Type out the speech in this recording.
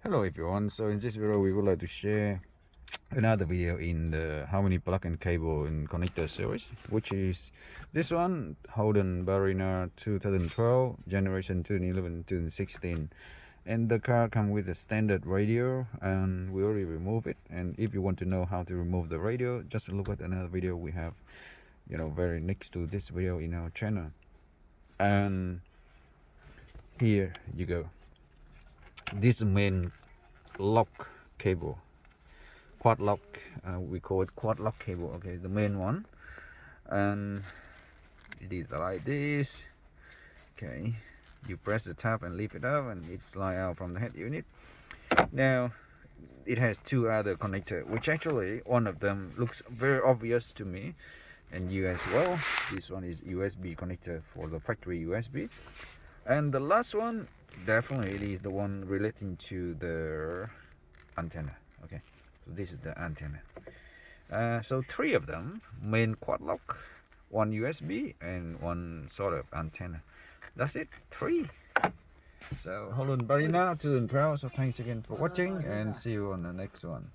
Hello everyone, so in this video we would like to share another video in the how many plug and cable and connector series, which is this one, Holden Barina 2012 generation 2011 2016, and the car comes with a standard radio and we already remove it. And if you want to know how to remove the radio, just look at another video we have, very next to this video in our channel. And here you go. This main lock cable, quad lock, we call it quad lock cable. Okay, the main one, and it is like this. Okay, you press the tab and lift it up and it slides out from the head unit. Now it has two other connectors, which actually one of them looks very obvious to me and you as well. This one is USB connector for the factory USB, and the last one definitely it is the one relating to the antenna. Okay, so this is the antenna. So three of them, main quad lock, one USB, and one sort of antenna. That's it, three. So Holden Barina 2012. So thanks again for watching and see you on the next one.